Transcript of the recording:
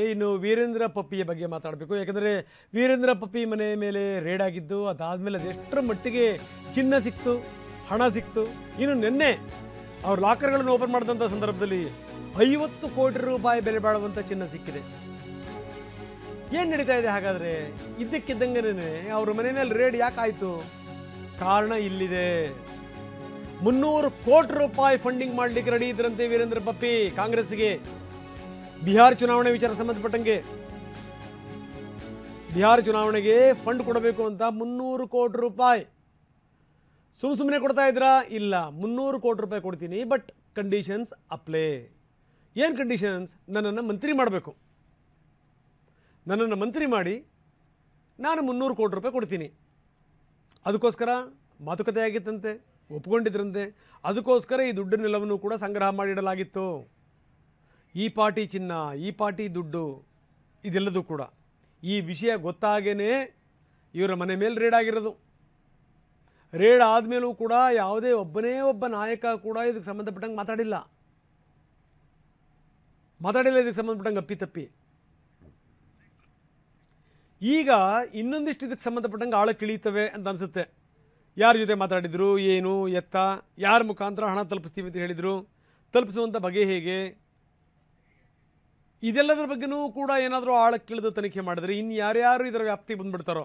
ಇನ್ನು ವೀರೇಂದ್ರ ಪಪ್ಪಿಯ ಬಗ್ಗೆ ಮಾತಾಡಬೇಕು. ಯಾಕಂದರೆ ವೀರೇಂದ್ರ ಪಪ್ಪಿ ಮನೆ ಮೇಲೆ ರೇಡ್ ಆಗಿದ್ದು, ಅದಾದಮೇಲೆ ಅದೆಷ್ಟರ ಮಟ್ಟಿಗೆ ಚಿನ್ನ ಸಿಕ್ತು, ಹಣ ಸಿಕ್ತು. ಇನ್ನು ನಿನ್ನೆ ಅವ್ರ ಲಾಕರ್ಗಳನ್ನು ಓಪನ್ ಮಾಡಿದಂಥ ಸಂದರ್ಭದಲ್ಲಿ 50 ಕೋಟಿ ರೂಪಾಯಿ ಬೆಲೆ ಬಾಳುವಂಥ ಚಿನ್ನ ಸಿಕ್ಕಿದೆ. ಏನು ನಡೀತಾ ಇದೆ ಹಾಗಾದರೆ? ಇದ್ದಕ್ಕಿದ್ದಂಗೆ ಅವ್ರ ಮನೆ ಮೇಲೆ ರೇಡ್ ಯಾಕಾಯಿತು? ಕಾರಣ ಇಲ್ಲಿದೆ. 300 ಕೋಟಿ ರೂಪಾಯಿ ಫಂಡಿಂಗ್ ಮಾಡಲಿಕ್ಕೆ ರೆಡಿ ಇದ್ರಂತೆ ವೀರೇಂದ್ರ ಪಪ್ಪಿ ಕಾಂಗ್ರೆಸ್ಗೆ. ಬಿಹಾರ ಚುನಾವಣೆ ವಿಚಾರ ಸಂಬಂಧಪಟ್ಟಂಗೆ ಬಿಹಾರ ಚುನಾವಣೆಗೆ ಫಂಡ್ ಕೊಡಬೇಕು ಅಂತ 300 ಕೋಟಿ ರೂಪಾಯಿ ಸುಮ್ಮನೆ ಕೊಡ್ತಾ ಇದ್ರಾ? ಇಲ್ಲ, 300 ಕೋಟಿ ರೂಪಾಯಿ ಕೊಡ್ತೀನಿ, ಬಟ್ ಕಂಡೀಷನ್ಸ್ ಅಪ್ಲೈ. ಏನು ಕಂಡೀಷನ್ಸ್? ನನ್ನನ್ನು ಮಂತ್ರಿ ಮಾಡಬೇಕು. ನನ್ನನ್ನು ಮಂತ್ರಿ ಮಾಡಿ ನಾನು 300 ಕೋಟಿ ರೂಪಾಯಿ ಕೊಡ್ತೀನಿ. ಅದಕ್ಕೋಸ್ಕರ ಮಾತುಕತೆ ಆಗಿತ್ತಂತೆ, ಒಪ್ಕೊಂಡಿದ್ರಂತೆ. ಅದಕ್ಕೋಸ್ಕರ ಈ ದುಡ್ಡನ್ನೆಲ್ಲವನ್ನೂ ಕೂಡ ಸಂಗ್ರಹ ಮಾಡಿಡಲಾಗಿತ್ತು. ಈ ಪಾರ್ಟಿ ಚಿನ್ನ, ಈ ಪಾರ್ಟಿ ದುಡ್ಡು, ಇದೆಲ್ಲದೂ ಕೂಡ ಈ ವಿಷಯ ಗೊತ್ತಾಗೇ ಇವರ ಮನೆ ಮೇಲೆ ರೇಡ್ ಆಗಿರೋದು. ರೇಡ್ ಆದಮೇಲೂ ಕೂಡ ಯಾವುದೇ ಒಬ್ಬ ನಾಯಕ ಕೂಡ ಇದಕ್ಕೆ ಸಂಬಂಧಪಟ್ಟಂಗೆ ಮಾತಾಡಿಲ್ಲ. ಇದಕ್ಕೆ ಸಂಬಂಧಪಟ್ಟಂಗೆ ಅಪ್ಪಿತಪ್ಪಿ. ಈಗ ಇನ್ನೊಂದಿಷ್ಟು ಇದಕ್ಕೆ ಸಂಬಂಧಪಟ್ಟಂಗೆ ಆಳಕ್ಕಿಳಿಯುತ್ತವೆ ಅಂತ ಅನಿಸುತ್ತೆ. ಯಾರ ಜೊತೆ ಮಾತಾಡಿದ್ರು, ಏನು ಎತ್ತ, ಯಾರ ಮುಖಾಂತರ ಹಣ ತಲುಪಿಸ್ತೀವಿ ಅಂತ ಹೇಳಿದರು, ತಲುಪಿಸುವಂಥ ಬಗೆ ಹೇಗೆ, ಇದೆಲ್ಲದರ ಬಗ್ಗೆನೂ ಕೂಡ ಏನಾದರೂ ಆಳಕ್ಕಿಳಿದು ತನಿಖೆ ಮಾಡಿದ್ರೆ ಇನ್ನು ಯಾರ್ಯಾರು ಇದರ ವ್ಯಾಪ್ತಿಗೆ ಬಂದುಬಿಡ್ತಾರೋ